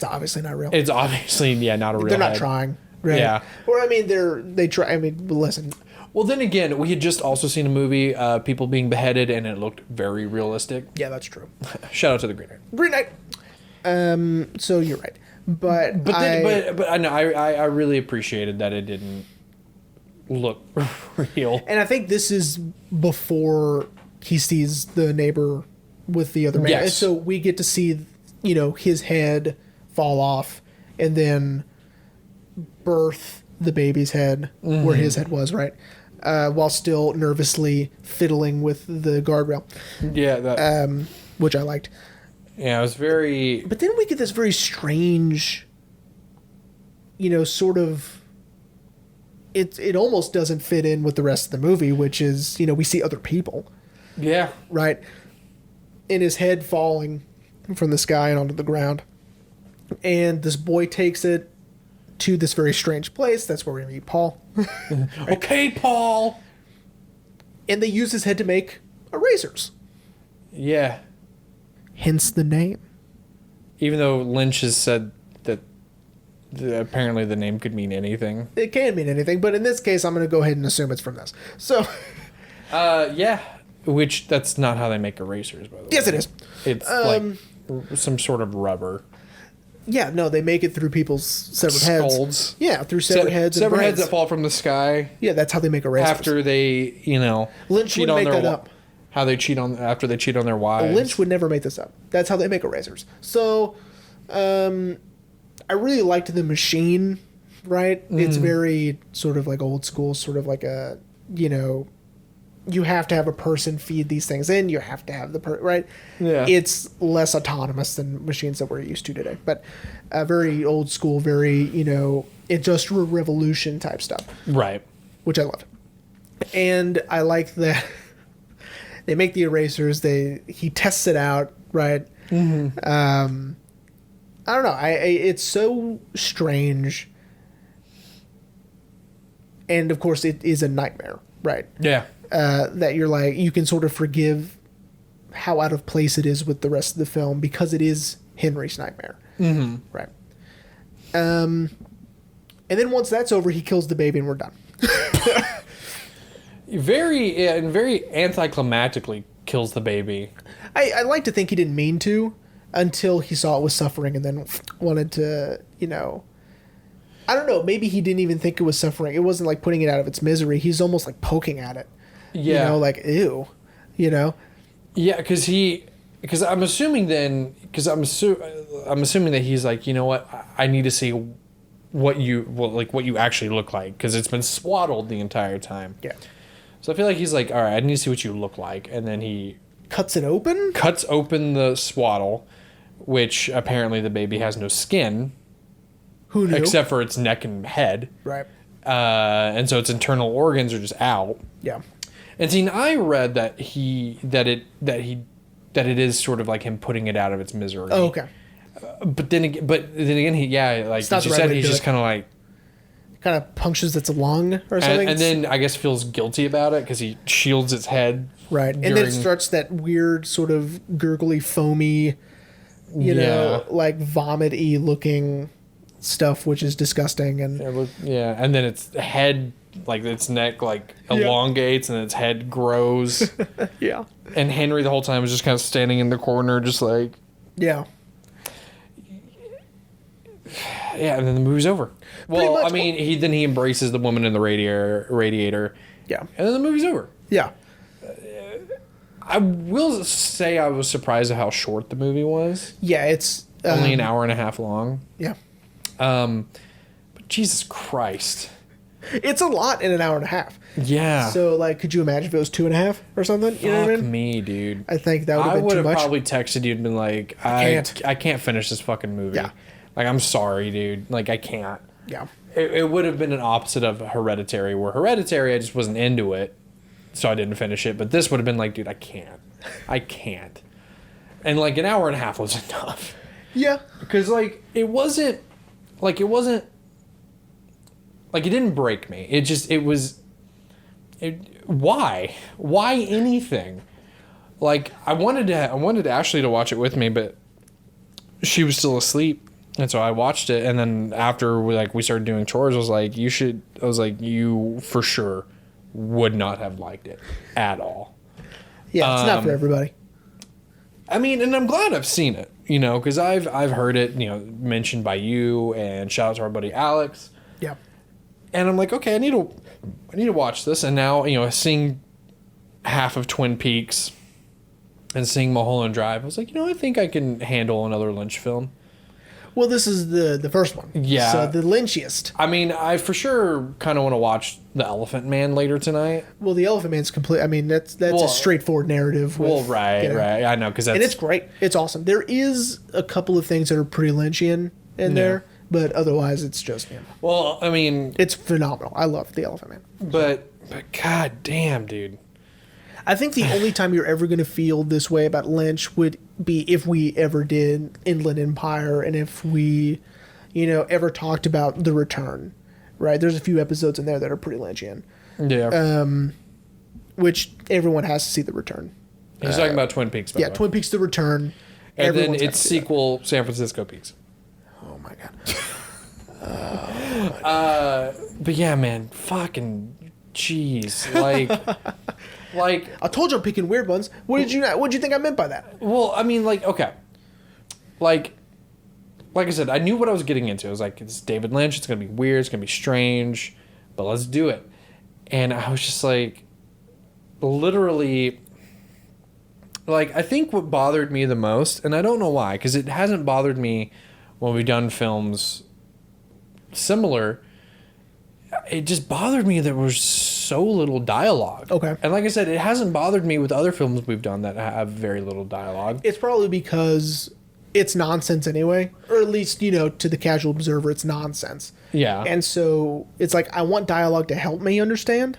obviously not real. It's obviously, not a real They're not head. trying. Right? Yeah. Or, I mean, they try. I mean, listen. Well, then again, we had just also seen a movie, people being beheaded, and it looked very realistic. Yeah, that's true. Shout out to the Green Knight. Green Knight. So you're right. But I know, I really appreciated that it didn't look real. And I think this is before he sees the neighbor with the other man. Yes. And so we get to see, his head fall off and then birth the baby's head where his head was, right? While still nervously fiddling with the guardrail. Yeah. Which I liked. Yeah, it was very... But then we get this very strange, sort of... It almost doesn't fit in with the rest of the movie, which is, we see other people. Yeah. Right? And his head falling from the sky and onto the ground. And this boy takes it to this very strange place. That's where we meet Paul. Right? Okay, Paul! And they use his head to make erasers. Yeah. Hence the name. Even though Lynch has said that apparently the name could mean anything. It can mean anything, but in this case, I'm going to go ahead and assume it's from this. So... yeah. Which, that's not how they make erasers, by the way. Yes, it is. It's like some sort of rubber. Yeah, no, they make it through people's severed heads. Skulls. Yeah, through severed heads and severed brains. heads that fall from the sky. Yeah, that's how they make erasers. After they, Lynch cheat would on make their that up. How they cheat on after they cheat on their wives. Lynch would never make this up. That's how they make erasers. So, I really liked the machine, right? It's very sort of like old school, sort of like a, you have to have a person feed these things in. You have to have right? Yeah. It's less autonomous than machines that we're used to today. But very old school, very, Industrial Revolution type stuff. Right. Which I love. And I like that they make the erasers. He tests it out, right? Mm-hmm. I don't know. It's so strange. And, of course, it is a nightmare, right? Yeah. That you're like, you can sort of forgive how out of place it is with the rest of the film because it is Henry's nightmare. Mm-hmm. Right. And then once that's over, he kills the baby and we're done. Very anticlimactically kills the baby. I like to think he didn't mean to until he saw it was suffering and then wanted to, I don't know. Maybe he didn't even think it was suffering. It wasn't like putting it out of its misery. He's almost like poking at it. Yeah. Like, ew, Yeah, because I'm assuming that he's like, you know what? I need to see what you actually look like because it's been swaddled the entire time. Yeah. So I feel like he's like, all right, I need to see what you look like. And then he cuts it open? Cuts open the swaddle, which apparently the baby has no skin. Who knew? Except for its neck and head. Right. And so its internal organs are just out. Yeah. And see, I read that it is sort of like him putting it out of its misery. Oh, okay. But then again, like you said, he's just kind of like kind of punctures its lung or something, and then I guess feels guilty about it because he shields its head. Right, and then it starts that weird sort of gurgly, foamy, like vomit-y looking stuff, which is disgusting. And and then its head, like its neck, like elongates, and its head grows. Yeah, and Henry the whole time was just kind of standing in the corner, just like and then the movie's over. Well, I mean, he embraces the woman in the radiator. Yeah, and then the movie's over. Yeah. I will say I was surprised at how short the movie was. Yeah, it's only an hour and a half long. Yeah. But Jesus Christ. It's a lot in an hour and a half. Yeah. So, like, could you imagine if it was 2.5 or something? You know what I mean? Me, dude. I think that would have been too much. I would have probably texted you and been like, I can't finish this fucking movie. Yeah. Like, I'm sorry, dude. Like, I can't. Yeah. It would have been an opposite of Hereditary, where Hereditary, I just wasn't into it, so I didn't finish it. But this would have been like, dude, I can't. I can't. And, like, an hour and a half was enough. Yeah. Because, like, it didn't break me. Why? Why anything? Like, I wanted Ashley to watch it with me, but she was still asleep. And so I watched it, and then after we started doing chores, I was like, you for sure would not have liked it at all. Yeah, it's not for everybody. I mean, and I'm glad I've seen it, because I've heard it, mentioned by you, and shout out to our buddy Alex. Yeah. And I'm like, okay, I need to watch this. And now, seeing half of Twin Peaks and seeing Mulholland Drive, I was like, I think I can handle another Lynch film. Well, this is the first one. Yeah. So the Lynchiest. I mean, I for sure kind of want to watch The Elephant Man later tonight. Well, The Elephant Man's complete. I mean, that's a straightforward narrative. Right. I know, because and it's great. It's awesome. There is a couple of things that are pretty Lynchian in there, but otherwise, it's just Well, I mean, it's phenomenal. I love The Elephant Man. But god damn, dude. I think the only time you're ever going to feel this way about Lynch would be if we ever did Inland Empire, and if we, ever talked about The Return, right? There's a few episodes in there that are pretty Lynchian. Yeah. Which everyone has to see The Return. He's talking about Twin Peaks, by the way. Twin Peaks: The Return. And then its sequel, San Francisco Peaks. Oh my god. But yeah, man, fucking jeez, like I told you I'm picking weird ones. What did you think I meant by that? Well, I mean, okay, like I said, I knew what I was getting into. I was like, it's David Lynch. It's gonna be weird. It's gonna be strange, but let's do it. And I was just like, literally, like, I think what bothered me the most, and I don't know why, because it hasn't bothered me when we've done films similar. It just bothered me that there was so little dialogue. Okay. And like I said, it hasn't bothered me with other films we've done that have very little dialogue. It's probably because it's nonsense anyway, or at least, to the casual observer, it's nonsense. Yeah. And so it's like, I want dialogue to help me understand.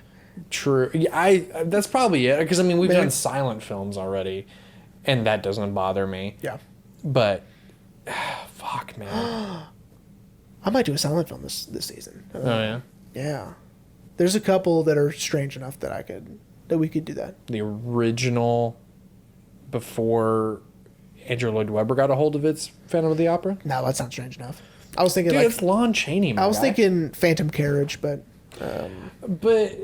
True. Yeah, that's probably it. Because, I mean, we've done silent films already, and that doesn't bother me. Yeah. But, fuck, man. I might do a silent film this season. Oh, yeah? Yeah. There's a couple that are strange enough that we could do that. The original, before Andrew Lloyd Webber got a hold of its Phantom of the Opera? No, that's not strange enough. I was thinking, dude, it's Lon Chaney, man. I was thinking Phantom Carriage, but... But,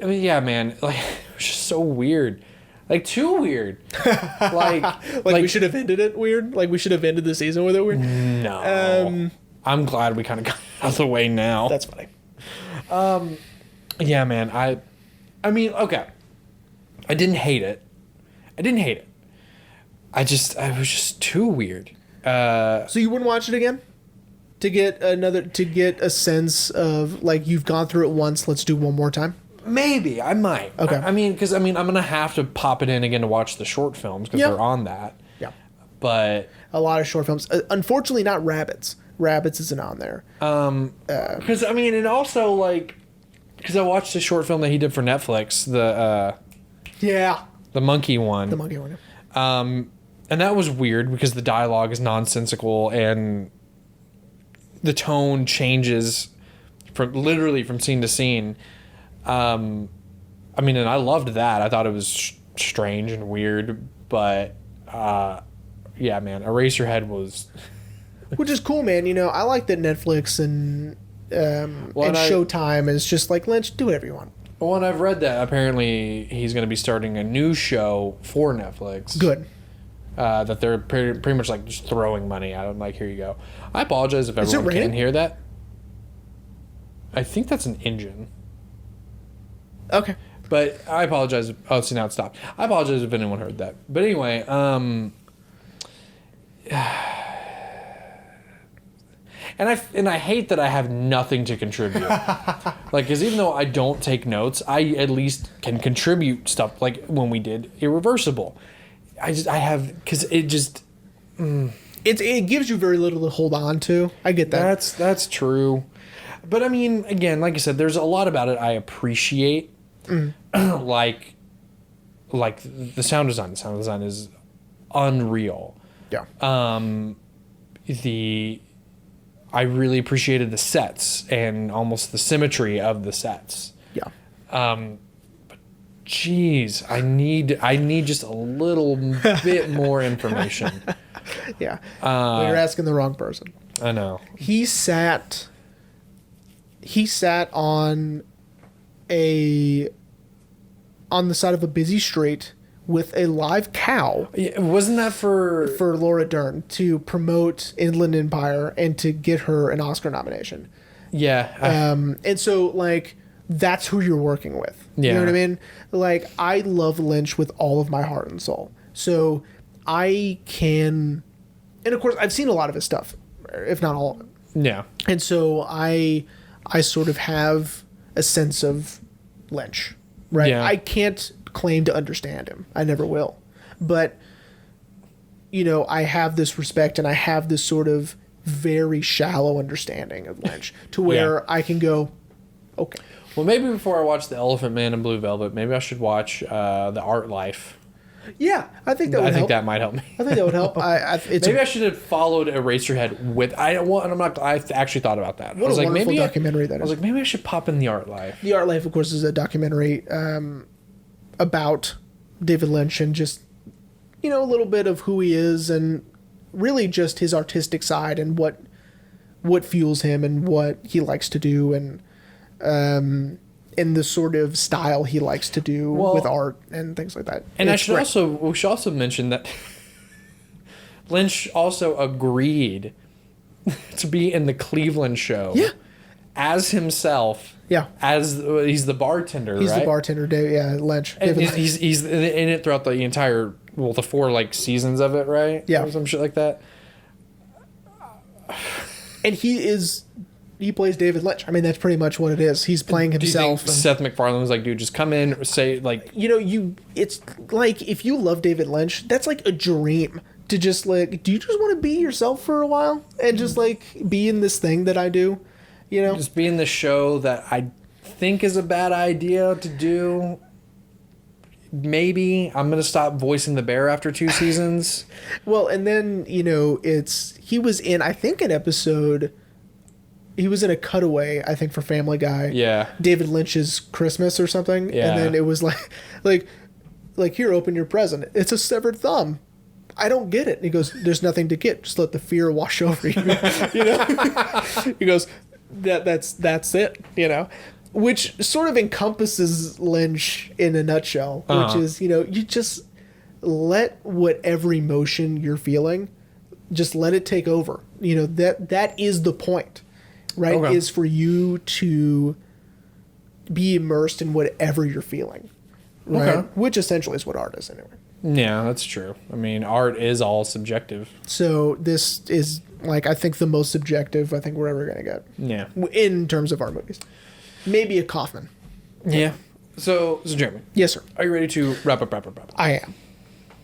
I mean, yeah, man. Like, it was just so weird. Like, too weird. Like we should have ended it weird? Like, we should have ended the season with it weird? No. I'm glad we kind of got out of the way now. That's funny. Yeah, man. I mean, okay. I didn't hate it. It was just too weird. So you wouldn't watch it again? To get a sense of, like, you've gone through it once, let's do one more time? Maybe. I might. Okay. I mean, I'm going to have to pop it in again to watch the short films because they're on that. Yeah. But... a lot of short films. Unfortunately, not Rabbits. Rabbits isn't on there. Because, I mean, and also, like... Because I watched a short film that he did for Netflix, the monkey one. The monkey one. And that was weird because the dialogue is nonsensical and the tone changes from scene to scene. I mean, and I loved that. I thought it was strange and weird, but yeah, man, Eraserhead was... Which is cool, man. I like that Netflix and Showtime is just like, Lynch, do whatever you want. Well, and I've read that apparently he's going to be starting a new show for Netflix. Good. That they're pretty much like just throwing money at him. Like, here you go. I apologize if everyone can hear that. I think that's an engine. Okay. But I apologize. Oh, see, now it stopped. I apologize if anyone heard that. But anyway, And I hate that I have nothing to contribute. Like, because even though I don't take notes, I at least can contribute stuff. Like when we did Irreversible, because it just. It gives you very little to hold on to. I get that. That's true. But I mean, again, like I said, there's a lot about it I appreciate. like the sound design. The sound design is unreal. Yeah. I really appreciated the sets and almost the symmetry of the sets. Yeah. But geez, I need just a little bit more information. Yeah. Well, you're asking the wrong person. I know. He sat on the side of a busy street with a live cow. Yeah, wasn't that for Laura Dern to promote Inland Empire and to get her an Oscar nomination? Yeah. And so like that's who you're working with. Yeah. You know what I mean? Like I love Lynch with all of my heart and soul. So I can, and of course I've seen a lot of his stuff, if not all of it. Yeah. And so I sort of have a sense of Lynch, right? Yeah. I can't claim to understand him. I never will. But, I have this respect and I have this sort of very shallow understanding of Lynch to where I can go, okay. Well, maybe before I watch The Elephant Man and Blue Velvet, maybe I should watch The Art Life. Yeah, I think that would help. I think that might help me. I think that would help. Maybe I should have followed Eraserhead with. I actually thought about that. What I was a like, wonderful maybe documentary that is. I was like, maybe I should pop in The Art Life. The Art Life, of course, is a documentary about David Lynch and just a little bit of who he is and really just his artistic side and what fuels him and what he likes to do and the sort of style he likes to do with art and things like that. And we should also mention that Lynch also agreed to be in the Cleveland show as himself. Yeah. As he's the bartender, He's right? the bartender, Lynch. And he's in it throughout the entire, the 4 seasons of it, right? Yeah. Or some shit like that. And he plays David Lynch. I mean, that's pretty much what it is. He's playing himself. Do you think Seth MacFarlane was like, dude, just come in, say it's like if you love David Lynch, that's like a dream to just do you just want to be yourself for a while and just be in this thing that I do, Just be in the show that I think is a bad idea to do. Maybe I'm going to stop voicing the bear after 2 seasons. Well, and then, he was in, I think, an episode. He was in a cutaway, I think, for Family Guy. Yeah. David Lynch's Christmas or something. Yeah. And then it was like, here, open your present. It's a severed thumb. I don't get it. And he goes, there's nothing to get. Just let the fear wash over you. He goes, that's it, which sort of encompasses Lynch in a nutshell, which is, you just let whatever emotion you're feeling, just let it take over. That is the point. Right, okay. Is for you to be immersed in whatever you're feeling, right? Okay. Which essentially is what art is anyway. Yeah, that's true. I mean, art is all subjective. So this is I think the most subjective I think we're ever gonna get. Yeah. In terms of art movies, maybe a Kaufman. Yeah. So Jeremy. Yes, sir. Are you ready to wrap up? I am.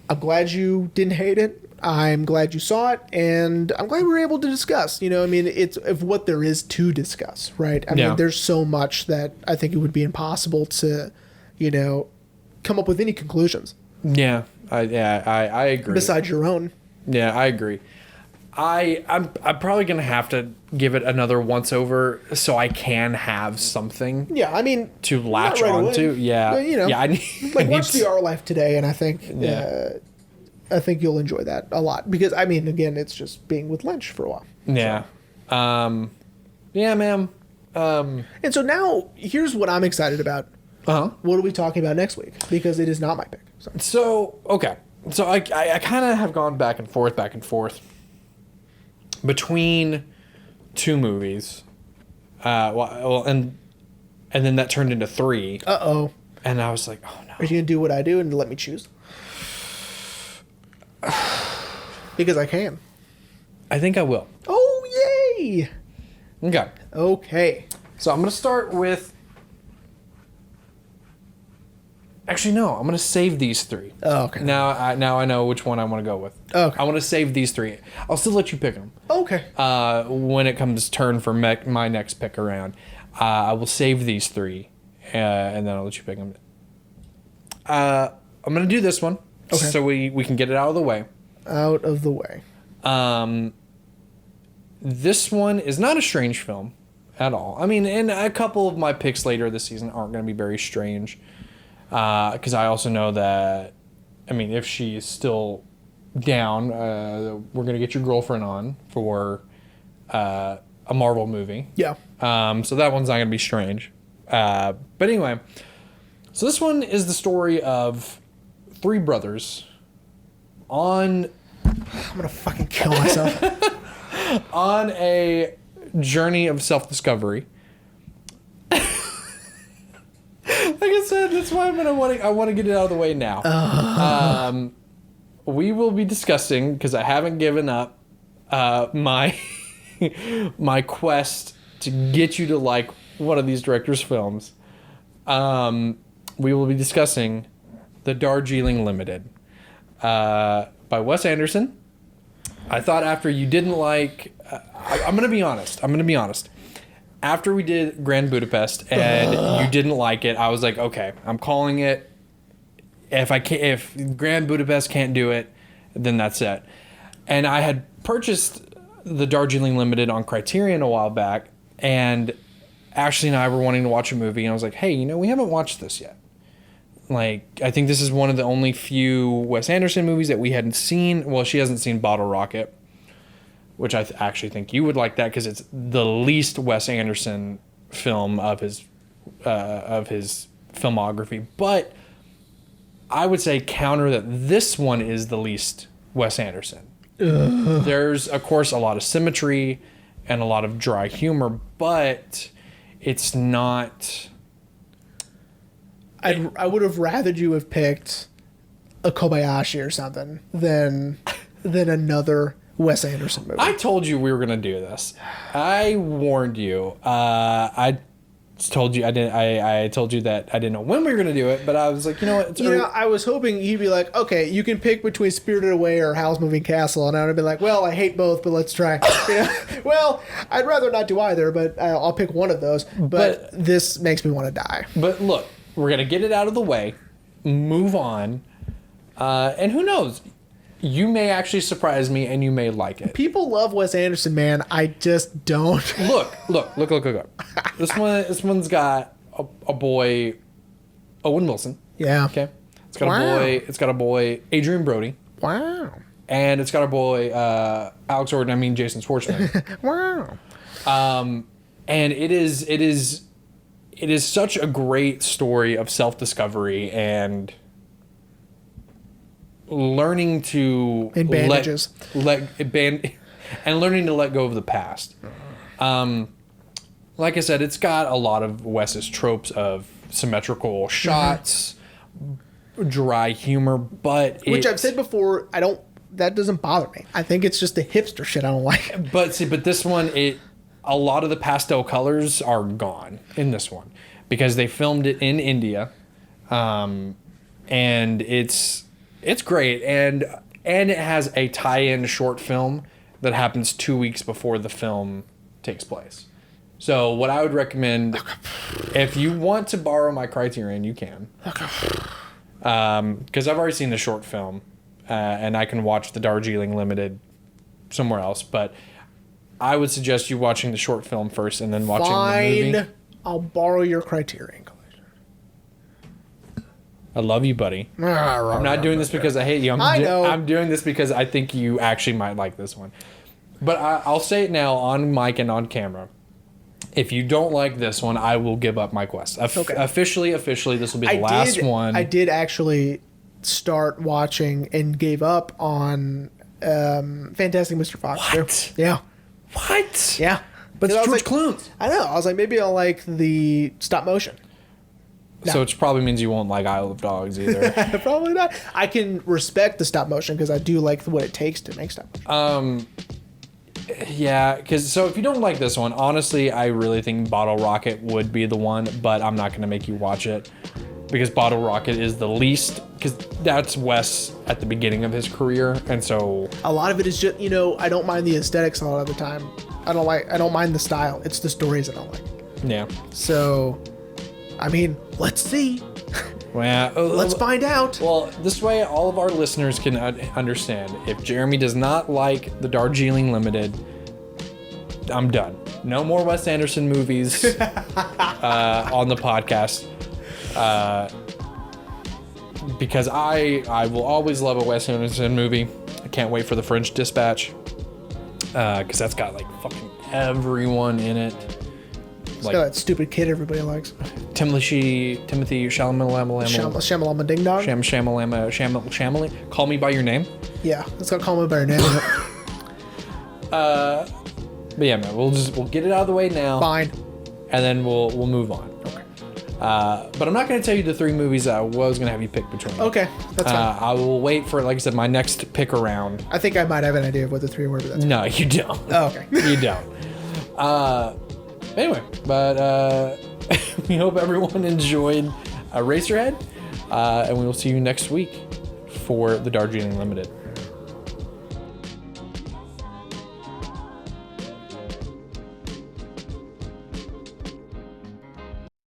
I'm glad you didn't hate it. I'm glad you saw it, and I'm glad we were able to discuss. It's of what there is to discuss, right? I mean, there's so much that I think it would be impossible to, come up with any conclusions. Yeah, I agree. Besides your own. Yeah, I agree. I'm probably gonna have to give it another once over so I can have something. Yeah, I mean to latch on to. Yeah, but, yeah. Watch The Art Life today, and I think I think you'll enjoy that a lot because I mean, again, it's just being with Lynch for a while. Yeah, so. Yeah, ma'am. And so now here's what I'm excited about. What are we talking about next week? Because it is not my pick. So okay, so I kind of have gone back and forth between 2 movies. And then that turned into 3. Uh-oh. And I was like, oh no. Are you gonna do what I do and let me choose? Because I can. I think I will. Oh, yay! Okay. Okay. So I'm going to start with... Actually, no. I'm going to save these 3. Oh, okay. Now I know which one I want to go with. Okay. I want to save these 3. I'll still let you pick them. Okay. When it comes turn for my next pick around, I will save these 3, and then I'll let you pick them. I'm going to do this one, so we can get it out of the way. Out of the way. This one is not a strange film at all. I mean, and a couple of my picks later this season aren't going to be very strange. Because I also know that, I mean, if she is still down, we're going to get your girlfriend on for a Marvel movie. Yeah. So that one's not going to be strange. But anyway, so this one is the story of 3 brothers on... I'm going to fucking kill myself. on a journey of self-discovery. Like I said, that's why I want to get it out of the way now. We will be discussing, because I haven't given up my my quest to get you to like one of these directors' films. We will be discussing The Darjeeling Limited by Wes Anderson. I thought after you didn't like... I'm going to be honest. After we did Grand Budapest and you didn't like it, I was like, okay, I'm calling it. If Grand Budapest can't do it, then that's it. And I had purchased The Darjeeling Limited on Criterion a while back, and Ashley and I were wanting to watch a movie, and I was like, hey, we haven't watched this yet. Like, I think this is one of the only few Wes Anderson movies that we hadn't seen. Well, she hasn't seen Bottle Rocket, which I actually think you would like that because it's the least Wes Anderson film of his filmography. But I would say counter that this one is the least Wes Anderson. There's, of course, a lot of symmetry and a lot of dry humor, but it's not... I would have rathered you have picked a Kobayashi or something than another Wes Anderson movie. I told you we were gonna do this. I warned you. I told you I didn't. I told you that I didn't know when we were gonna do it, but I was like, you know what? I was hoping you'd be like, okay, you can pick between Spirited Away or Howl's Moving Castle, and I would have been like, well, I hate both, but let's try. Well, I'd rather not do either, but I'll pick one of those. But this makes me want to die. But look, we're gonna get it out of the way, move on, and who knows? You may actually surprise me, and you may like it. People love Wes Anderson, man. I just don't. Look. This one's got a boy, Owen Wilson. Yeah. Okay. It's got a boy, Adrian Brody. Wow. And it's got a boy, Alex Orden. Jason Schwartzman. Wow. And it is such a great story of self-discovery and learning to in bandages, and learning to let go of the past. Like I said, it's got a lot of Wes's tropes of symmetrical shots, dry humor, but which I've said before, that doesn't bother me. I think it's just the hipster shit I don't like. But this one, a lot of the pastel colors are gone in this one because they filmed it in India, and it's great, and it has a tie-in short film that happens 2 weeks before the film takes place. So what I would recommend, if you want to borrow my Criterion, you can, because I've already seen the short film, and I can watch the Darjeeling Limited somewhere else. But I would suggest you watching the short film first and then watching the movie. I'll borrow your Criterion collection. I love you, buddy. I'm not doing this because I hate you. I know. I'm doing this because I think you actually might like this one. But I'll say it now on mic and on camera. If you don't like this one, I will give up my quest. Okay. Officially, this will be the last one. I did actually start watching and gave up on Fantastic Mr. Fox. What? Yeah. What? Yeah. But it's George Clooney. I know. I was like, maybe I'll like the stop motion. No. So it probably means you won't like Isle of Dogs either. Probably not. I can respect the stop motion because I do like what it takes to make stop motion. Yeah, because so if you don't like this one, honestly, I really think Bottle Rocket would be the one, but I'm not going to make you watch it because Bottle Rocket is the least, because that's Wes at the beginning of his career, and so a lot of it is just, I don't mind the aesthetics a lot of the time. I don't mind the style. It's the stories I don't like. yeah. So, I mean, let's see. Well, Let's find out. Well, this way all of our listeners can understand. If Jeremy does not like the Darjeeling Limited, I'm done. No more Wes Anderson movies on the podcast. Because I will always love a Wes Anderson movie. I can't wait for The French Dispatch. Because that's got like fucking everyone in it. It's got that stupid kid everybody likes. Timothy Chalamet. Shamalama Ding Dong. Shamalama. Call Me by Your Name. Yeah, it's got Call Me by Your Name. But yeah, man, we'll get it out of the way now. Fine. And then we'll move on. Okay. But I'm not going to tell you the 3 movies I was going to have you pick between. Okay, that's fine. I will wait for, like I said, my next pick around. I think I might have an idea of what the 3 were, but that's No, you don't. Oh, okay. You don't. Anyway, but we hope everyone enjoyed Eraserhead, and we will see you next week for the Darjeeling Limited.